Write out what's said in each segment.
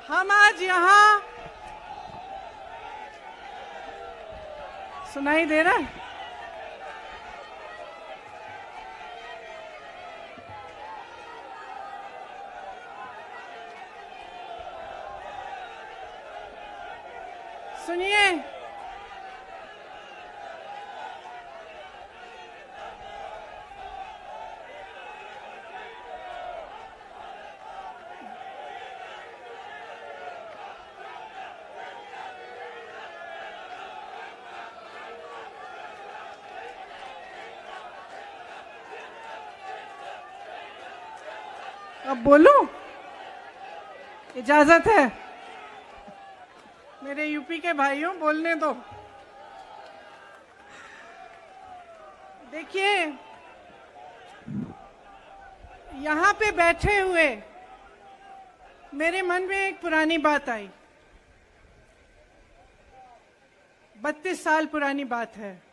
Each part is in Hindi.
हम आज यहाँ सुनाई दे रहा है? सुनिए, अब बोलूं? इजाजत है? मेरे यूपी के भाइयों, बोलने दो। देखिए, यहाँ पे बैठे हुए मेरे मन में एक पुरानी बात आई। 32 साल पुरानी बात है।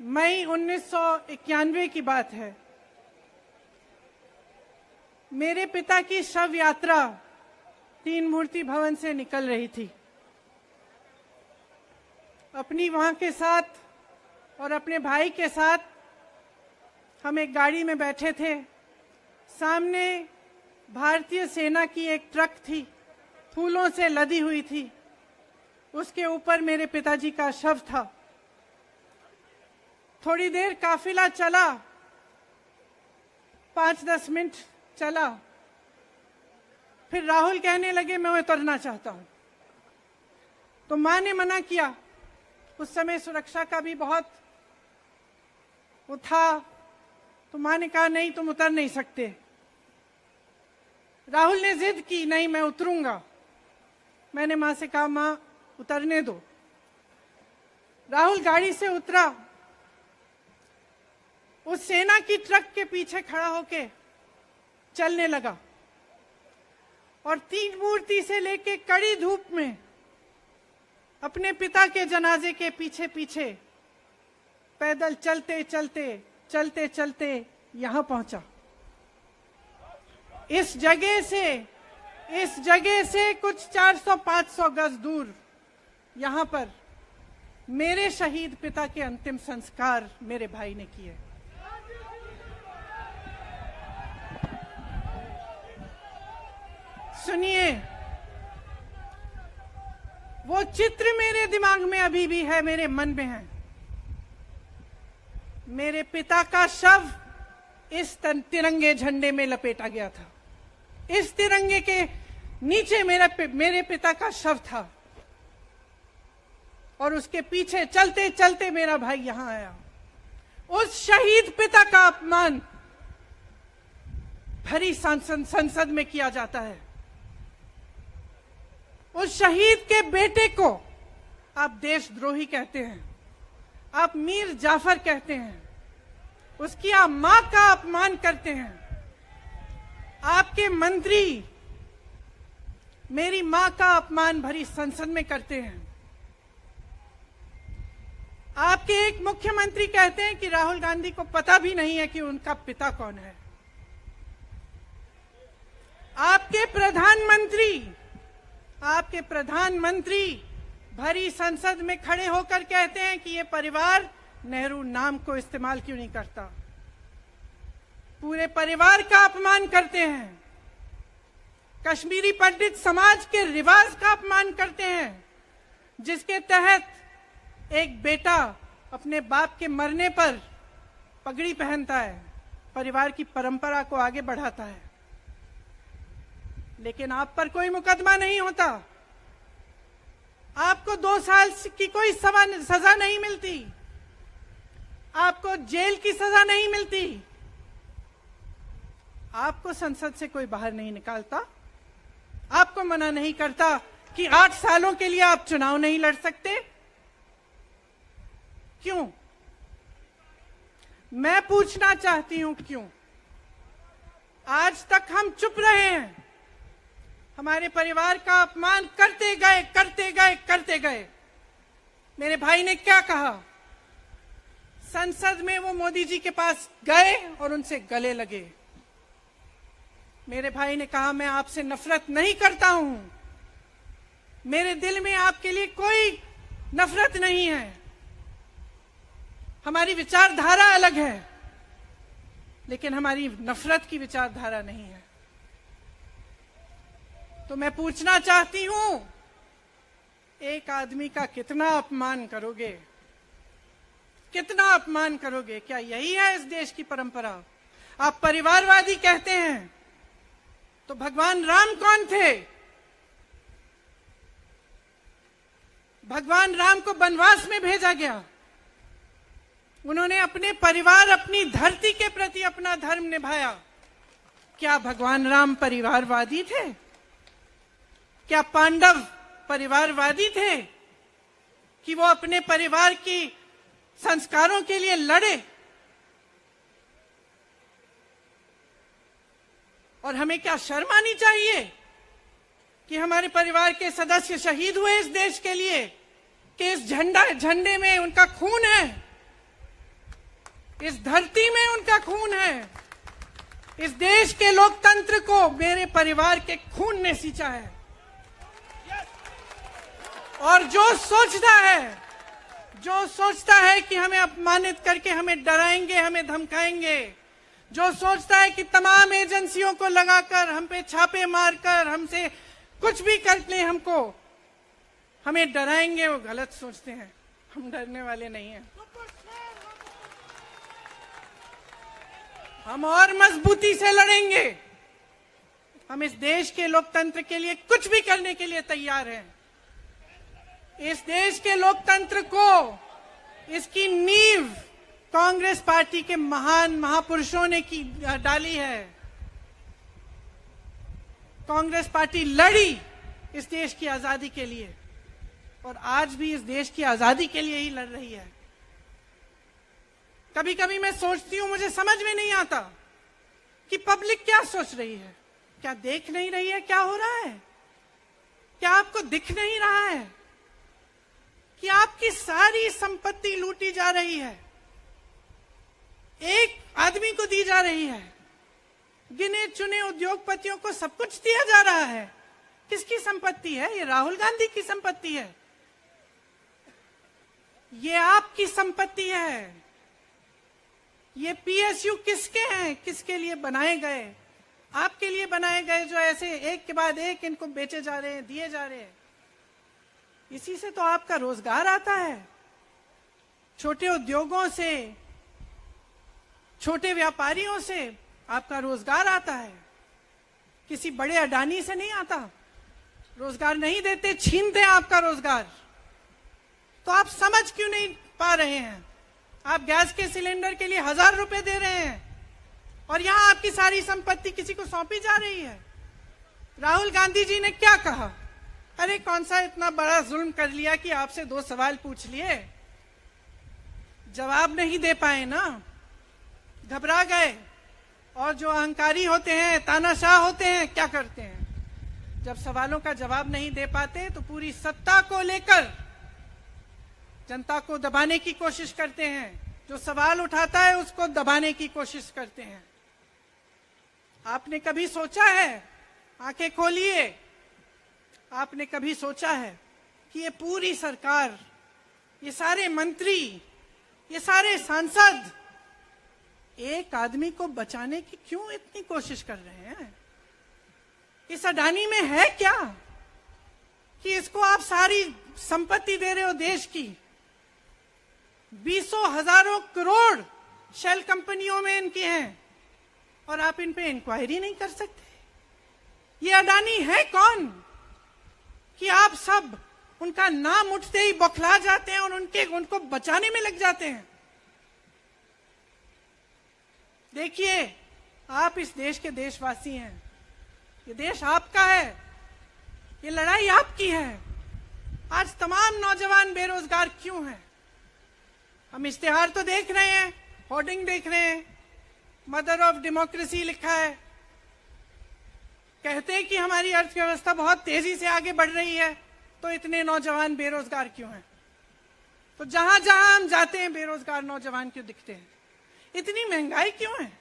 मई 1991 की बात है। मेरे पिता की शव यात्रा तीन मूर्ति भवन से निकल रही थी। अपनी मां के साथ और अपने भाई के साथ हम एक गाड़ी में बैठे थे। सामने भारतीय सेना की एक ट्रक थी, फूलों से लदी हुई थी। उसके ऊपर मेरे पिताजी का शव था। थोड़ी देर काफिला चला, 5-10 मिनट चला। फिर राहुल कहने लगे मैं उतरना चाहता हूं। तो मां ने मना किया। उस समय सुरक्षा का भी बहुत वो था। तो मां ने कहा नहीं, तुम उतर नहीं सकते। राहुल ने जिद की, नहीं मैं उतरूंगा। मैंने मां से कहा मां उतरने दो। राहुल गाड़ी से उतरा। उस सेना की ट्रक के पीछे खड़ा होके चलने लगा और तीन मूर्ति से लेके कड़ी धूप में अपने पिता के जनाजे के पीछे पीछे पैदल चलते चलते चलते चलते यहां पहुंचा। इस जगह से कुछ 400-500 गज दूर यहां पर मेरे शहीद पिता के अंतिम संस्कार मेरे भाई ने किए। सुनिए, वो चित्र मेरे दिमाग में अभी भी है, मेरे मन में है। मेरे पिता का शव इस तिरंगे झंडे में लपेटा गया था। इस तिरंगे के नीचे मेरे पिता का शव था और उसके पीछे चलते चलते मेरा भाई यहां आया। उस शहीद पिता का अपमान भरी संसद में किया जाता है। उस शहीद के बेटे को आप देशद्रोही कहते हैं, आप मीर जाफर कहते हैं, उसकी आप मां का अपमान करते हैं। आपके मंत्री मेरी मां का अपमान भरी संसद में करते हैं। आपके एक मुख्यमंत्री कहते हैं कि राहुल गांधी को पता भी नहीं है कि उनका पिता कौन है। आपके प्रधानमंत्री भरी संसद में खड़े होकर कहते हैं कि ये परिवार नेहरू नाम को इस्तेमाल क्यों नहीं करता। पूरे परिवार का अपमान करते हैं। कश्मीरी पंडित समाज के रिवाज का अपमान करते हैं, जिसके तहत एक बेटा अपने बाप के मरने पर पगड़ी पहनता है, परिवार की परंपरा को आगे बढ़ाता है। लेकिन आप पर कोई मुकदमा नहीं होता। आपको 2 साल की कोई सजा नहीं मिलती। आपको जेल की सजा नहीं मिलती। आपको संसद से कोई बाहर नहीं निकालता। आपको मना नहीं करता कि 8 सालों के लिए आप चुनाव नहीं लड़ सकते। क्यों? मैं पूछना चाहती हूं क्यों? आज तक हम चुप रहे हैं। हमारे परिवार का अपमान करते गए। मेरे भाई ने क्या कहा? संसद में वो मोदी जी के पास गए और उनसे गले लगे। मेरे भाई ने कहा, मैं आपसे नफरत नहीं करता हूं, मेरे दिल में आपके लिए कोई नफरत नहीं है, हमारी विचारधारा अलग है, लेकिन हमारी नफरत की विचारधारा नहीं है। तो मैं पूछना चाहती हूं, एक आदमी का कितना अपमान करोगे, कितना अपमान करोगे? क्या यही है इस देश की परंपरा? आप परिवारवादी कहते हैं, तो भगवान राम कौन थे? भगवान राम को वनवास में भेजा गया, उन्होंने अपने परिवार, अपनी धरती के प्रति अपना धर्म निभाया। क्या भगवान राम परिवारवादी थे? क्या पांडव परिवारवादी थे कि वो अपने परिवार की संस्कारों के लिए लड़े? और हमें क्या शर्म आनी चाहिए कि हमारे परिवार के सदस्य शहीद हुए इस देश के लिए, कि इस झंडे में उनका खून है, इस धरती में उनका खून है, इस देश के लोकतंत्र को मेरे परिवार के खून ने सींचा है। और जो सोचता है कि हमें अपमानित करके हमें डराएंगे, हमें धमकाएंगे, जो सोचता है कि तमाम एजेंसियों को लगाकर, हम पे छापे मारकर, हमसे कुछ भी कर ले, हमको हमें डराएंगे, वो गलत सोचते हैं। हम डरने वाले नहीं हैं। हम और मजबूती से लड़ेंगे। हम इस देश के लोकतंत्र के लिए कुछ भी करने के लिए तैयार हैं। इस देश के लोकतंत्र को, इसकी नींव कांग्रेस पार्टी के महान महापुरुषों ने डाली है। कांग्रेस पार्टी लड़ी इस देश की आजादी के लिए, और आज भी इस देश की आजादी के लिए ही लड़ रही है। कभी कभी मैं सोचती हूं, मुझे समझ में नहीं आता कि पब्लिक क्या सोच रही है। क्या देख नहीं रही है क्या हो रहा है? क्या आपको दिख नहीं रहा है कि आपकी सारी संपत्ति लूटी जा रही है, एक आदमी को दी जा रही है, गिने चुने उद्योगपतियों को सब कुछ दिया जा रहा है? किसकी संपत्ति है? ये राहुल गांधी की संपत्ति है, ये आपकी संपत्ति है। ये पीएसयू किसके हैं? किसके लिए बनाए गए? आपके लिए बनाए गए, जो ऐसे एक के बाद एक इनको बेचे जा रहे हैं, दिए जा रहे हैं। इसी से तो आपका रोजगार आता है। छोटे उद्योगों से, छोटे व्यापारियों से आपका रोजगार आता है, किसी बड़े अडानी से नहीं आता। रोजगार नहीं देते, छीनते हैं आपका रोजगार। तो आप समझ क्यों नहीं पा रहे हैं? आप गैस के सिलेंडर के लिए 1000 रुपए दे रहे हैं, और यहां आपकी सारी संपत्ति किसी को सौंपी जा रही है। राहुल गांधी जी ने क्या कहा? अरे कौन सा इतना बड़ा जुल्म कर लिया कि आपसे 2 सवाल पूछ लिए, जवाब नहीं दे पाए ना, घबरा गए। और जो अहंकारी होते हैं, तानाशाह होते हैं, क्या करते हैं? जब सवालों का जवाब नहीं दे पाते तो पूरी सत्ता को लेकर जनता को दबाने की कोशिश करते हैं। जो सवाल उठाता है उसको दबाने की कोशिश करते हैं। आपने कभी सोचा है, आंखें खोलिए, आपने कभी सोचा है कि ये पूरी सरकार, ये सारे मंत्री, ये सारे सांसद एक आदमी को बचाने की क्यों इतनी कोशिश कर रहे हैं? इस अडानी में है क्या कि इसको आप सारी संपत्ति दे रहे हो देश की? 20 हजारों करोड़ शेल कंपनियों में इनकी हैं, और आप इन पे इंक्वायरी नहीं कर सकते। ये अडानी है कौन कि आप सब उनका नाम उठते ही बौखला जाते हैं और उनको बचाने में लग जाते हैं? देखिए, आप इस देश के देशवासी हैं, ये देश आपका है, ये लड़ाई आपकी है। आज तमाम नौजवान बेरोजगार क्यों हैं? हम इश्तेहार तो देख रहे हैं, होर्डिंग देख रहे हैं, मदर ऑफ डेमोक्रेसी लिखा है, कहते हैं कि हमारी अर्थव्यवस्था बहुत तेजी से आगे बढ़ रही है, तो इतने नौजवान बेरोजगार क्यों हैं? तो जहां जहां हम जाते हैं बेरोजगार नौजवान क्यों दिखते हैं? इतनी महंगाई क्यों है?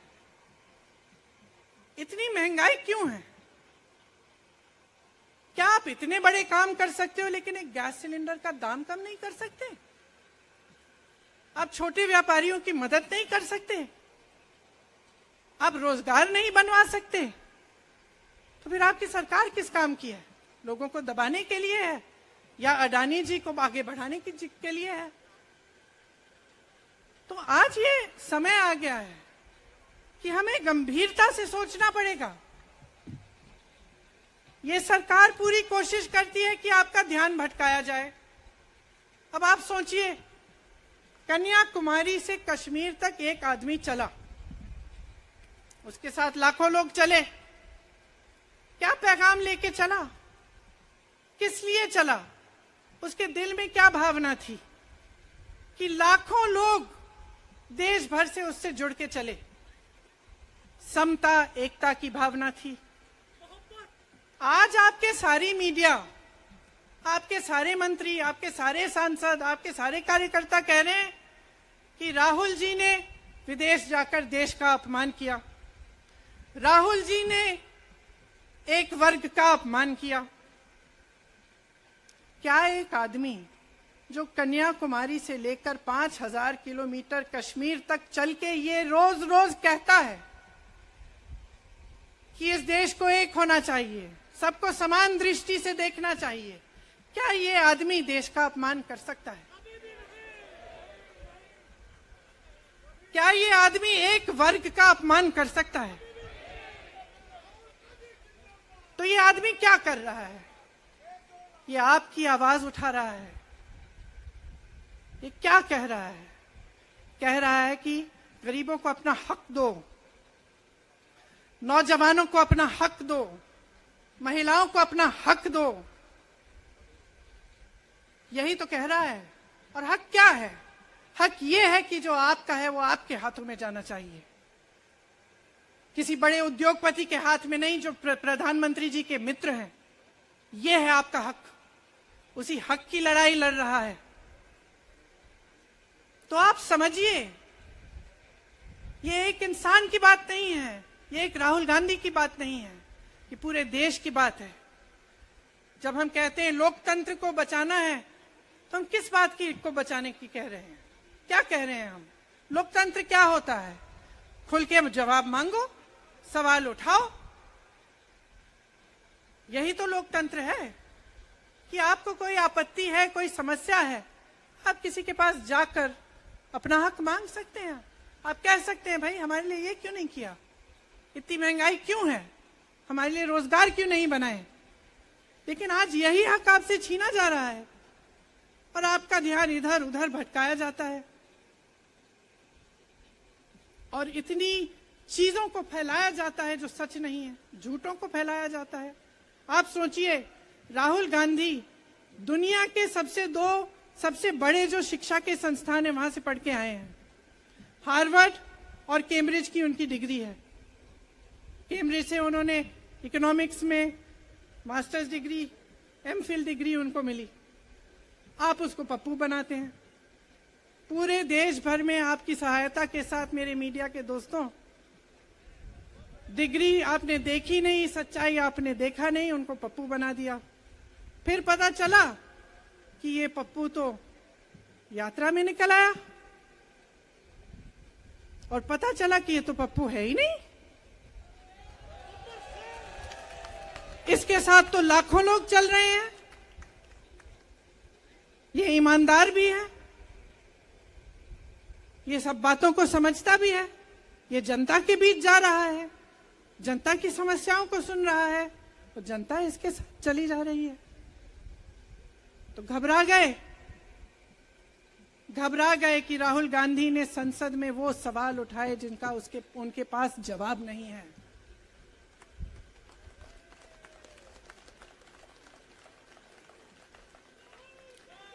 इतनी महंगाई क्यों है? क्या आप इतने बड़े काम कर सकते हो लेकिन एक गैस सिलेंडर का दाम कम नहीं कर सकते? आप छोटे व्यापारियों की मदद नहीं कर सकते? आप रोजगार नहीं बनवा सकते? तो फिर आपकी सरकार किस काम की है? लोगों को दबाने के लिए है या अडानी जी को आगे बढ़ाने के लिए है? तो आज ये समय आ गया है कि हमें गंभीरता से सोचना पड़ेगा। ये सरकार पूरी कोशिश करती है कि आपका ध्यान भटकाया जाए। अब आप सोचिए, कन्याकुमारी से कश्मीर तक एक आदमी चला, उसके साथ लाखों लोग चले। क्या पैगाम लेके चला? किस लिए चला? उसके दिल में क्या भावना थी कि लाखों लोग देश भर से उससे जुड़ के चले? समता, एकता की भावना थी। आज आपके सारी मीडिया, आपके सारे मंत्री, आपके सारे सांसद, आपके सारे कार्यकर्ता कह रहे हैं कि राहुल जी ने विदेश जाकर देश का अपमान किया, राहुल जी ने एक वर्ग का अपमान किया। क्या एक आदमी जो कन्याकुमारी से लेकर 5000 किलोमीटर कश्मीर तक चल के ये रोज रोज कहता है कि इस देश को एक होना चाहिए, सबको समान दृष्टि से देखना चाहिए, क्या ये आदमी देश का अपमान कर सकता है? क्या ये आदमी एक वर्ग का अपमान कर सकता है? तो ये आदमी क्या कर रहा है? ये आपकी आवाज उठा रहा है। ये क्या कह रहा है? कह रहा है कि गरीबों को अपना हक दो, नौजवानों को अपना हक दो, महिलाओं को अपना हक दो। यही तो कह रहा है। और हक क्या है? हक ये है कि जो आपका है वो आपके हाथों में जाना चाहिए, किसी बड़े उद्योगपति के हाथ में नहीं, जो प्रधानमंत्री जी के मित्र हैं। ये है आपका हक। उसी हक की लड़ाई लड़ रहा है। तो आप समझिए, ये एक इंसान की बात नहीं है, ये एक राहुल गांधी की बात नहीं है, ये पूरे देश की बात है। जब हम कहते हैं लोकतंत्र को बचाना है, तो हम किस बात की को बचाने की कह रहे हैं? क्या कह रहे हैं हम? लोकतंत्र क्या होता है? खुल के जवाब मांगो, सवाल उठाओ। यही तो लोकतंत्र है कि आपको कोई आपत्ति है, कोई समस्या है, आप किसी के पास जाकर अपना हक मांग सकते हैं। आप कह सकते हैं, भाई हमारे लिए ये क्यों नहीं किया, इतनी महंगाई क्यों है, हमारे लिए रोजगार क्यों नहीं बनाए। लेकिन आज यही हक आपसे छीना जा रहा है और आपका ध्यान इधर उधर भटकाया जाता है और इतनी चीजों को फैलाया जाता है जो सच नहीं है, झूठों को फैलाया जाता है। आप सोचिए, राहुल गांधी दुनिया के सबसे बड़े जो शिक्षा के संस्थान है वहां से पढ़ के आए हैं। हार्वर्ड और कैम्ब्रिज की उनकी डिग्री है। कैम्ब्रिज से उन्होंने इकोनॉमिक्स में मास्टर्स डिग्री, एमफिल डिग्री उनको मिली। आप उसको पप्पू बनाते हैं। पूरे देश भर में आपकी सहायता के साथ, मेरे मीडिया के दोस्तों, डिग्री आपने देखी नहीं, सच्चाई आपने देखा नहीं, उनको पप्पू बना दिया। फिर पता चला कि ये पप्पू तो यात्रा में निकल आया और पता चला कि ये तो पप्पू है ही नहीं। इसके साथ तो लाखों लोग चल रहे हैं। ये ईमानदार भी है, ये सब बातों को समझता भी है, ये जनता के बीच जा रहा है, जनता की समस्याओं को सुन रहा है, तो जनता इसके साथ चली जा रही है। तो घबरा गए कि राहुल गांधी ने संसद में वो सवाल उठाए जिनका उनके पास जवाब नहीं है।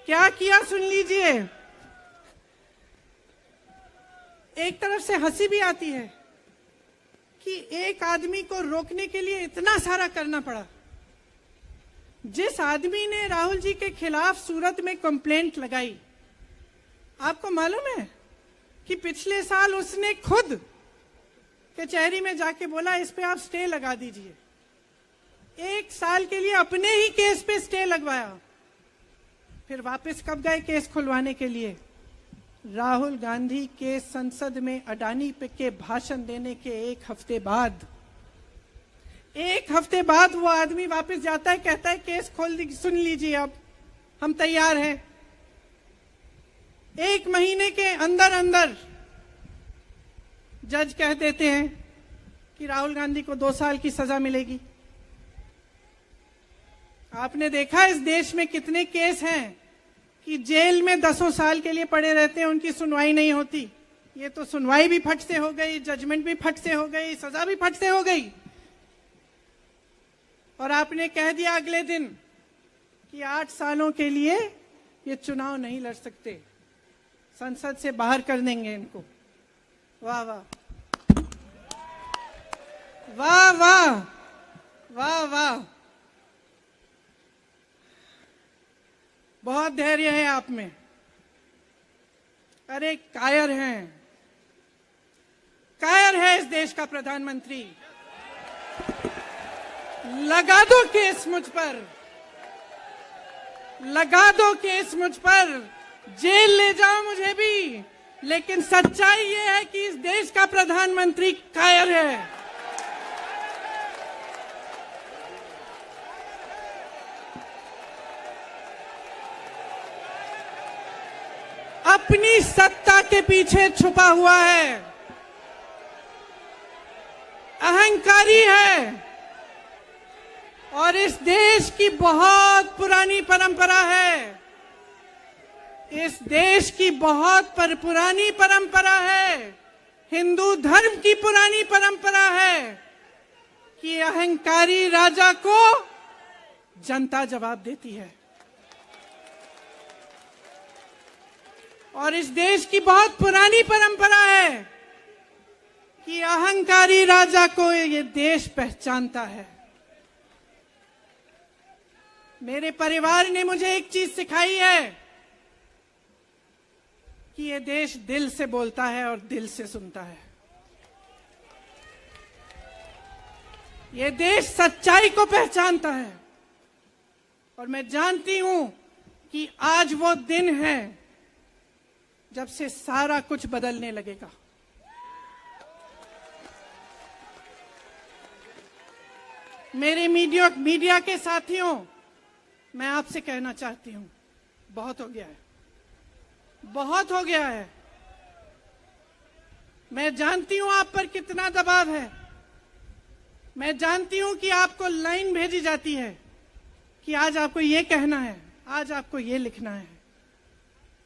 क्या किया सुन लीजिए। एक तरफ से हंसी भी आती है कि एक आदमी को रोकने के लिए इतना सारा करना पड़ा। जिस आदमी ने राहुल जी के खिलाफ सूरत में कंप्लेंट लगाई, आपको मालूम है कि पिछले साल उसने खुद कचहरी में जाके बोला इस पे आप स्टे लगा दीजिए। 1 साल के लिए अपने ही केस पे स्टे लगवाया। फिर वापस कब गए केस खुलवाने के लिए? राहुल गांधी के संसद में अडानी पे के भाषण देने के 1 हफ्ते बाद, 1 हफ्ते बाद वो आदमी वापस जाता है, कहता है केस खोल दी, सुन लीजिए अब हम तैयार हैं। 1 महीने के अंदर अंदर जज कह देते हैं कि राहुल गांधी को 2 साल की सजा मिलेगी। आपने देखा इस देश में कितने केस हैं कि जेल में 10 साल के लिए पड़े रहते हैं, उनकी सुनवाई नहीं होती। ये तो सुनवाई भी फट से हो गई, जजमेंट भी फट से हो गई, सजा भी फट से हो गई। और आपने कह दिया अगले दिन कि 8 सालों के लिए ये चुनाव नहीं लड़ सकते, संसद से बाहर कर देंगे इनको। वाह वाह वाह वाह वाह वाह, बहुत धैर्य है आप में। अरे कायर हैं, कायर है इस देश का प्रधानमंत्री। लगा दो केस मुझ पर, लगा दो केस मुझ पर, जेल ले जाओ मुझे भी, लेकिन सच्चाई ये है कि इस देश का प्रधानमंत्री कायर है। अपनी सत्ता के पीछे छुपा हुआ है, अहंकारी है। और इस देश की बहुत पुरानी परंपरा है, इस देश की बहुत पुरानी परंपरा है, हिंदू धर्म की पुरानी परंपरा है कि अहंकारी राजा को जनता जवाब देती है। और इस देश की बहुत पुरानी परंपरा है कि अहंकारी राजा को ये देश पहचानता है। मेरे परिवार ने मुझे एक चीज सिखाई है कि ये देश दिल से बोलता है और दिल से सुनता है। ये देश सच्चाई को पहचानता है। और मैं जानती हूं कि आज वो दिन है जब से सारा कुछ बदलने लगेगा। मेरे मीडिया के साथियों, मैं आपसे कहना चाहती हूं, बहुत हो गया है, बहुत हो गया है। मैं जानती हूं आप पर कितना दबाव है। मैं जानती हूं कि आपको लाइन भेजी जाती है कि आज आपको ये कहना है, आज आपको ये लिखना है।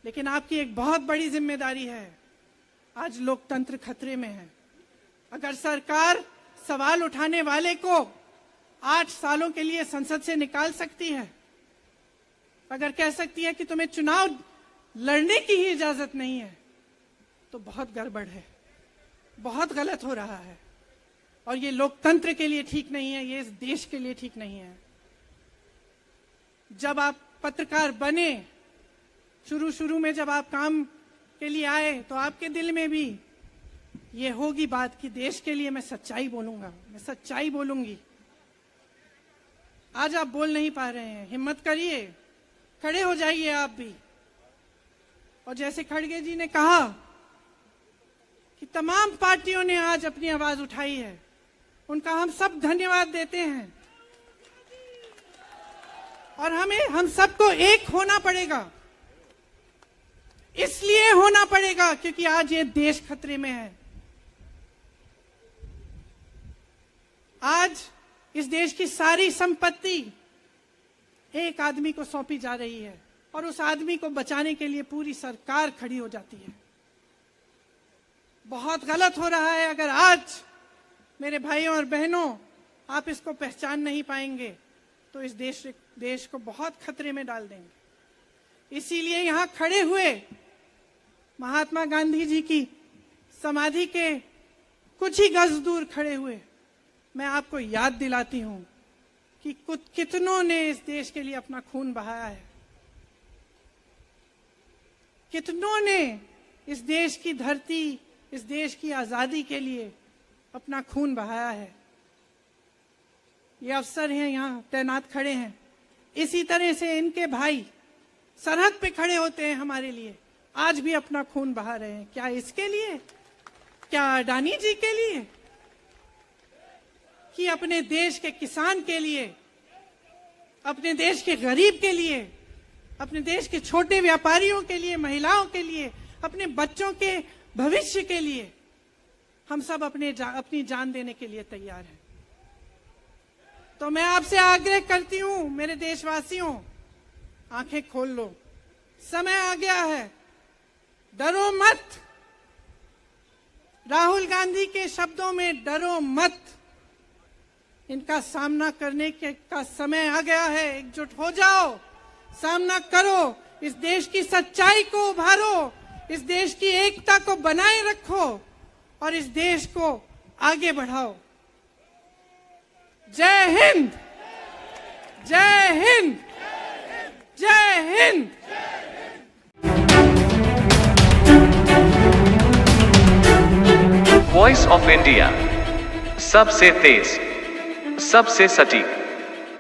लेकिन आपकी एक बहुत बड़ी जिम्मेदारी है। आज लोकतंत्र खतरे में है। अगर सरकार सवाल उठाने वाले को 8 सालों के लिए संसद से निकाल सकती है, अगर कह सकती है कि तुम्हें चुनाव लड़ने की ही इजाजत नहीं है, तो बहुत गड़बड़ है, बहुत गलत हो रहा है। और ये लोकतंत्र के लिए ठीक नहीं है, ये इस देश के लिए ठीक नहीं है। जब आप पत्रकार बने, शुरू में जब आप काम के लिए आए, तो आपके दिल में भी ये होगी बात कि देश के लिए मैं सच्चाई बोलूंगा, मैं सच्चाई बोलूंगी। आज आप बोल नहीं पा रहे हैं, हिम्मत करिए, खड़े हो जाइए आप भी। और जैसे खड़गे जी ने कहा कि तमाम पार्टियों ने आज अपनी आवाज उठाई है, उनका हम सब धन्यवाद देते हैं। और हम सबको एक होना पड़ेगा, इसलिए होना पड़ेगा क्योंकि आज ये देश खतरे में है। आज इस देश की सारी संपत्ति एक आदमी को सौंपी जा रही है और उस आदमी को बचाने के लिए पूरी सरकार खड़ी हो जाती है। बहुत गलत हो रहा है। अगर आज मेरे भाइयों और बहनों आप इसको पहचान नहीं पाएंगे तो इस देश को बहुत खतरे में डाल देंगे। इसीलिए यहां खड़े हुए महात्मा गांधी जी की समाधि के कुछ ही गज दूर खड़े हुए मैं आपको याद दिलाती हूं कि कितनों ने इस देश के लिए अपना खून बहाया है, कितनों ने इस देश की धरती, इस देश की आजादी के लिए अपना खून बहाया है। ये अफसर हैं यहाँ तैनात खड़े हैं, इसी तरह से इनके भाई सरहद पे खड़े होते हैं हमारे लिए, आज भी अपना खून बहा रहे हैं। क्या इसके लिए? क्या अडानी जी के लिए? कि अपने देश के किसान के लिए, अपने देश के गरीब के लिए, अपने देश के छोटे व्यापारियों के लिए, महिलाओं के लिए, अपने बच्चों के भविष्य के लिए हम सब अपनी जान देने के लिए तैयार हैं। तो मैं आपसे आग्रह करती हूं, मेरे देशवासियों, आंखें खोल लो, समय आ गया है, डरो मत। राहुल गांधी के शब्दों में डरो मत, इनका सामना करने का समय आ गया है। एकजुट हो जाओ, सामना करो, इस देश की सच्चाई को उभारो, इस देश की एकता को बनाए रखो और इस देश को आगे बढ़ाओ। जय हिंद, जय हिंद, जय हिंद। वॉइस ऑफ इंडिया, सबसे तेज, सबसे सटीक।